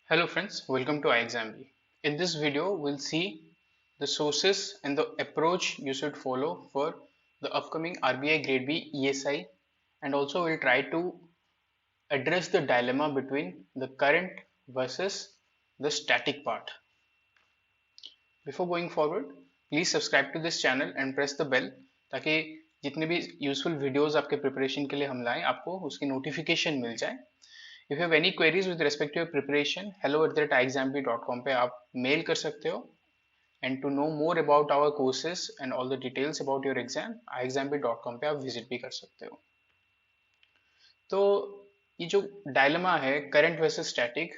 Hello friends, welcome to iExamB. In this video, we'll see the sources and the approach you should follow for the upcoming RBI Grade B ESI, and also we'll try to address the dilemma between the current versus the static part. Before going forward, please subscribe to this channel and press the bell ताकि जितने भी useful videos आपके preparation के लिए हम लाएं आपको उसकी नोटिफिकेशन मिल जाए. If you have any queries with respect to your preparation, hello@iexamb.com पे आप मेल कर सकते हो. And to know more about our courses and all the details about your exam, iexamb.com पे आप visit भी कर सकते हो. तो ये जो dilemma है current versus static,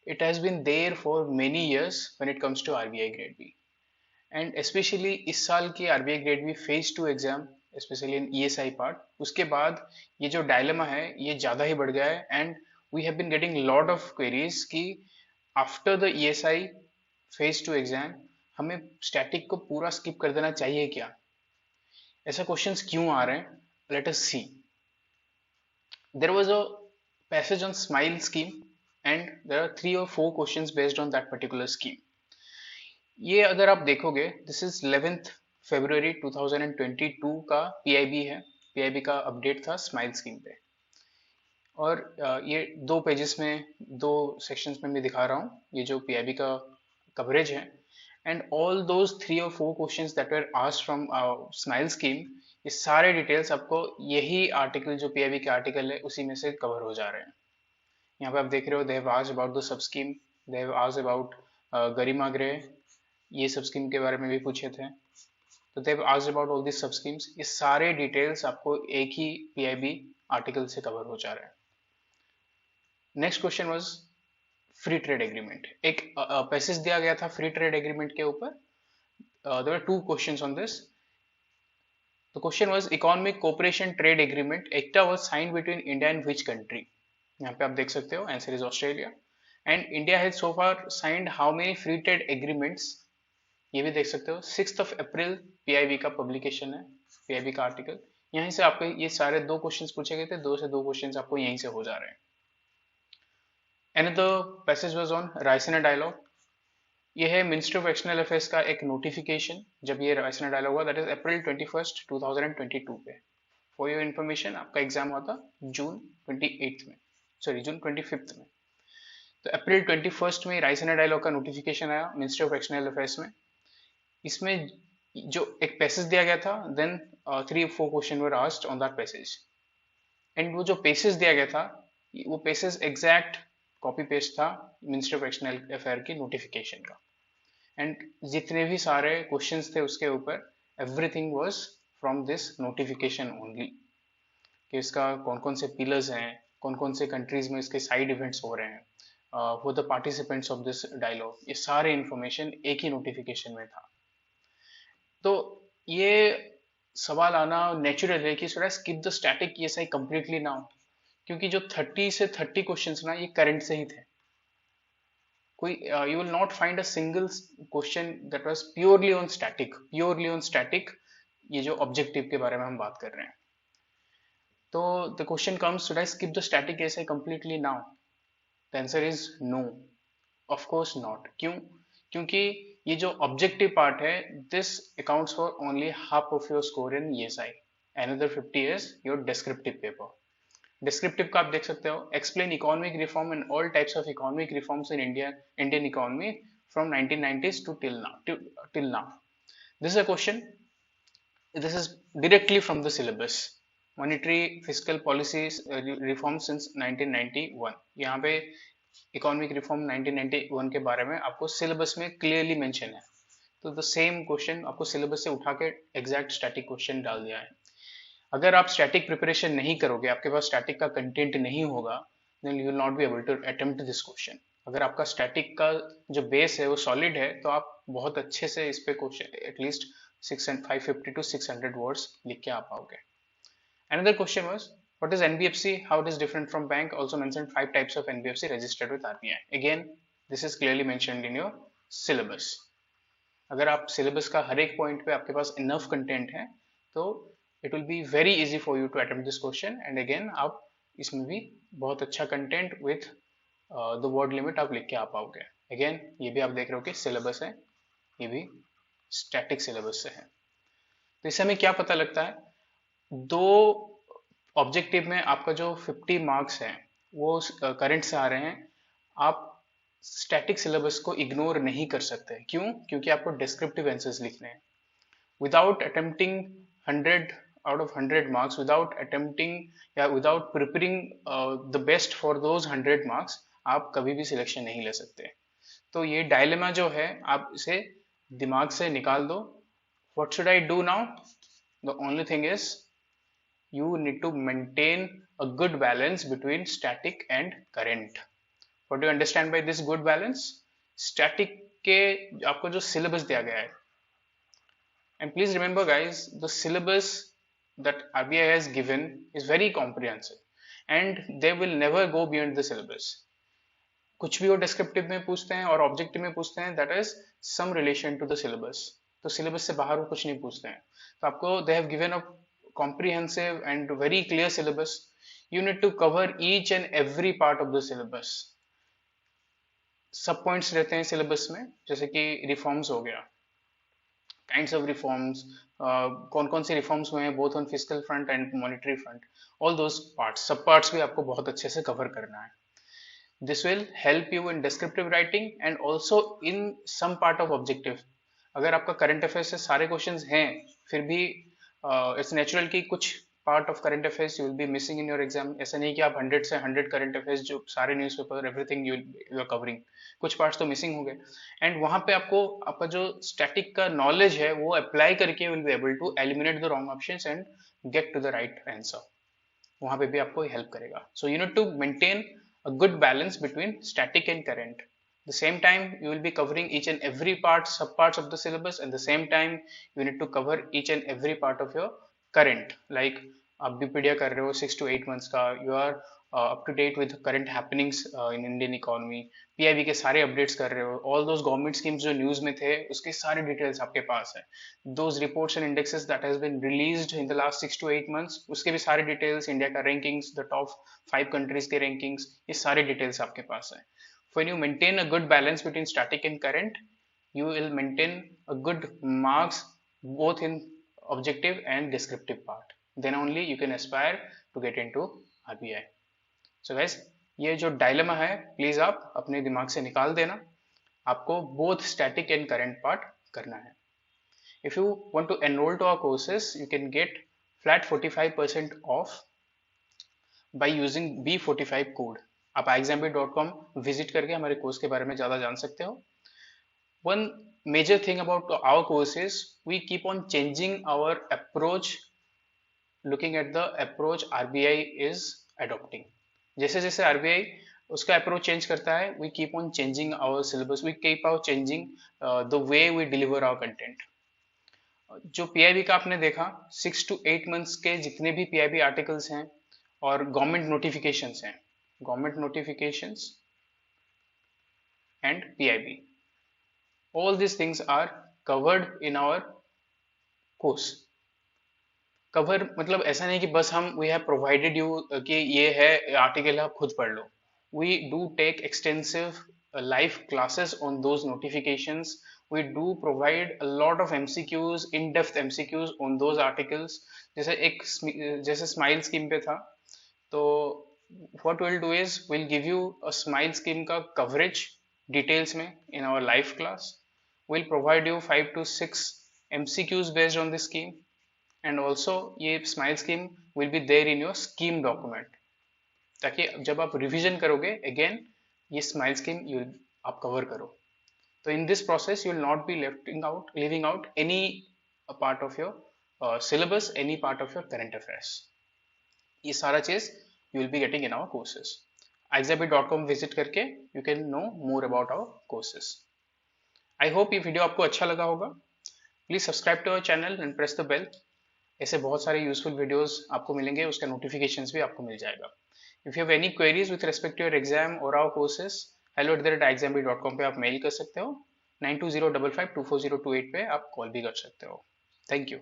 it has been there for many years when it comes to RBI Grade B. And especially इस साल की RBI Grade B Phase 2 exam, especially in ESI part, उसके बाद ये जो dilemma है ये ज़्यादा ही बढ़ गया है. And we have been getting lot of queries कि after the ESI Phase 2 exam हमें स्टैटिक को पूरा स्किप कर देना चाहिए क्या, ऐसा क्वेश्चंस क्यों आ रहे हैं. Let us see. There was a passage on smile scheme and there are 3 or 4 questions based on that particular scheme. ये अगर आप देखोगे, दिस इज 11th February 2022 का पीआईबी है. पीआईबी का अपडेट था स्माइल स्कीम पे. और ये 2 पेजेस में, 2 सेक्शंस में मैं दिखा रहा हूँ ये जो पीआईबी का कवरेज है. And all those 3 or 4 questions that were asked from smile scheme, ये सारे डिटेल्स आपको यही आर्टिकल जो पीआईबी के आर्टिकल है उसी में से कवर हो जा रहे हैं. यहाँ पे आप देख रहे हो, दे have asked about the sub scheme, they have asked about Garima grey, ये सब स्कीम के बारे में भी पूछे थे. तो they have asked about all this सब स्कीम्स. ये सारे डिटेल्स आपको एक ही पीआईबी आर्टिकल से कवर हो जा रहे हैं. Next question was free trade agreement. एक पैसेज दिया गया था फ्री ट्रेड एग्रीमेंट के ऊपर. There were 2 questions on this. The question was economic cooperation trade agreement ECTA was signed between India and which country. यहाँ पे आप देख सकते हो, answer is Australia. And India has so far signed how many free trade agreements, ये भी देख सकते हो. 6 अप्रैल पीआईबी का पब्लिकेशन है, पीआईबी का आर्टिकल. यहीं से आपको ये सारे 2 क्वेश्चंस पूछे गए थे, 2 क्वेश्चंस आपको यहीं से हो जा रहे हैं. Another passage was on Raisina dialogue. ये है मिनिस्ट्री ऑफ एक्सटर्नल अफेयर्स का एक नोटिफिकेशन जब ये रायसीना डायलॉग हुआ, दैट इज अप्रैल 21st 2022 पे. फॉर योर इन्फॉर्मेशन, आपका एग्जाम हुआ था जून 28 में, सॉरी जून 25 में. तो अप्रैल 21st में रायसीना डायलॉग का नोटिफिकेशन आया मिनिस्ट्री ऑफ एक्सटर्नल अफेयर्स में. इसमें जो एक पैसेज दिया गया था, then 3 or 4 question were asked on that passage. And वो जो पेसेज दिया गया था, वो पेसेज एग्जैक्ट कॉपी पेस्ट था मिनिस्ट्री ऑफ एक्सटर्नल अफेयर की नोटिफिकेशन का. एंड जितने भी सारे क्वेश्चंस थे उसके ऊपर, everything was from this notification only. कि इसका कौन कौन से पिलर्स हैं, कौन कौन से कंट्रीज में इसके साइड इवेंट्स हो रहे हैं, वो the participants of this dialogue, ये सारे इंफॉर्मेशन एक ही नोटिफिकेशन में था. तो ये सवाल आना नेचुरल है कि should I skip the static ESI completely now, क्योंकि जो 30 से 30 क्वेश्चंस ना ये करंट से ही थे. कोई you will not find a single question that was purely on static, ये जो ऑब्जेक्टिव के बारे में हम बात कर रहे हैं. तो the question comes, should I skip the static ESI completely now. The answer is no, of course not. क्यों? क्योंकि ये जो ऑब्जेक्टिव पार्ट है, this accounts for only half of your score in ESI. Another 50 is your descriptive paper. Descriptive का आप देख सकते हो, explain economic reform and all types of economic reforms in Indian economy from 1990s to till now. This is a question, this is directly from the syllabus. Monetary fiscal policy reform since 1991. यहाँ पे economic reform 1991 के बारे में आपको syllabus में clearly mention है. तो the same question आपको सिलेबस से उठा के एग्जैक्ट स्टैटिक क्वेश्चन डाल दिया है. अगर आप स्टैटिक प्रिपरेशन नहीं करोगे, आपके पास स्टैटिक का कंटेंट नहीं होगा, then you will not be able to attempt this question. अगर आपका स्टैटिक का जो बेस है वो सॉलिड है, तो आप बहुत अच्छे से इस पे क्वेश्चन एटलीस्ट 550 to 600 वर्ड्स लिख के आ पाओगे. Another question was, what is NBFC, how it is different from bank, also mentioned 5 types of NBFC registered with RBI. Again, this is clearly mentioned in your syllabus. अगर आप syllabus का हर एक point पे आपके पास enough content है, तो it will be very easy for you to attempt this question. And again आप इसमें भी बहुत अच्छा content with the word limit आप लिख के आ पाओगे। अगेन ये भी आप देख रहे हो कि सिलेबस है, ये भी स्टैटिक सिलेबस से है। तो इससे हमें क्या पता लगता है, दो ऑब्जेक्टिव में आपका जो 50 मार्क्स है वो करंट से आ रहे हैं, आप स्टैटिक सिलेबस को इग्नोर नहीं कर सकते। क्यों? क्योंकि आपको डिस्क्रिप्टिव आंसर्स लिखने हैं। without attempting 100 out of 100 marks, without attempting या without preparing the best for those 100 marks, आप कभी भी सिलेक्शन नहीं ले सकते। तो ये डायलेमा जो है आप इसे दिमाग से निकाल दो। what should I do now? The only thing is you need to maintain a good balance between static and current. What do you understand by this good balance? static के आपको जो सिलेबस दिया गया है, and please remember guys, the syllabus that RBI has given is very comprehensive and they will never go beyond the syllabus. कुछ भी वो descriptive में पूछते हैं और ऑब्जेक्टिव में पूछते हैं, that is some relation to the syllabus. तो सिलेबस से बाहर वो कुछ नहीं पूछते हैं। तो आपको they have given a comprehensive and very clear syllabus. You need to cover each and every part of the syllabus. सब पॉइंट्स रहते हैं सिलेबस में, जैसे कि रिफॉर्म्स हो गया, काइंड्स ऑफ रिफॉर्म्स, कौन कौन से रिफॉर्म्स हुए हैं both on physical front end monetary front, all those parts, सब पार्ट्स भी आपको बहुत अच्छे से कवर करना है। This will help you in descriptive writing and also in some part of objective. अगर आपका करंट अफेयर्स से सारे क्वेश्चंस हैं, फिर भी इट्स नेचुरल कि कुछ part of current affairs you will B missing in your exam. ऐसा नहीं कि आप 100 से 100 करंट अफेयर्स जो सारे newspaper everything you are covering, कुछ पार्ट्स तो मिसिंग होंगे। एंड वहां पे आपको आपका जो स्टैटिक का नॉलेज है वो अप्लाई करके will be able to eliminate the wrong options and get to the right answer. वहां पे भी आपको हेल्प करेगा। So you need to maintain a good balance between static and current. The same time you will be covering each and every part, subparts of the syllabus, and the same time you need to cover each and every part of your current. Like आप बीपीडिया कर रहे हो 6 to 8 months का, you are up to date with current happenings in Indian economy. PIB के सारे updates कर रहे हो, ऑल दोज गवर्नमेंट स्कीम्स जो न्यूज में थे उसके सारे डिटेल्स आपके पास है। Those reports and indexes that has been released in the last 6 to 8 months, उसके भी सारे डिटेल्स, इंडिया का रैंकिंग्स, द टॉप 5 कंट्रीज के रैंकिंग्स, ये सारे डिटेल्स आपके पास है। When you maintain a good balance between static and current, you will maintain a good marks both in objective and descriptive part. Then only you can aspire to get into RBI. So guys, ये जो dilemma है please आप अपने दिमाग से निकाल देना। आपको both static and current part करना है। If you want to enroll to our courses, you can get flat 45% off by using B45 code. आप exambit.com विजिट करके हमारे कोर्स के बारे में ज़्यादा जान सकते हो। One major thing about our course is we keep on changing our approach, looking at the approach RBI is adopting. जैसे जैसे RBI उसका अप्रोच चेंज करता है, we keep on changing our syllabus, we keep on changing the way we deliver our content. जो PIB का आपने देखा 6 to 8 months के जितने भी पीआईबी आर्टिकल्स हैं और गवर्नमेंट नोटिफिकेशंस हैं, government notifications and PIB, all these things are covered in our course. Cover मतलब ऐसा नहीं कि बस हम वी हैव प्रोवाइडेड यू कि ये है आर्टिकल आप खुद पढ़ लो। We do take extensive live classes on those notifications. We do provide a lot of MCQs, in-depth MCQs on those articles. जैसे स्माइल स्कीम पे था, तो what we'll do is we'll give you a smile scheme का coverage details में in our live class. We'll provide you 5 to 6 MCQs based on this scheme, and also ये smile scheme will be there in your scheme document, ताकि जब आप revision करोगे again ये smile scheme आप cover करो। तो in this process you will not be living out any part of your syllabus, any part of your current affairs. ये सारा चीज you will be getting in our courses. exambit.com visit करके you can know more about our courses. I hope ये video आपको अच्छा लगा होगा। Please subscribe to our channel and press the bell. ऐसे बहुत सारे यूजफुल वीडियोस आपको मिलेंगे, उसका नोटिफिकेशंस भी आपको मिल जाएगा। If you have any queries with respect to your exam or our courses, hello@exambit.com पे आप मेल कर सकते हो, 9205524028 पे आप कॉल भी कर सकते हो। Thank you.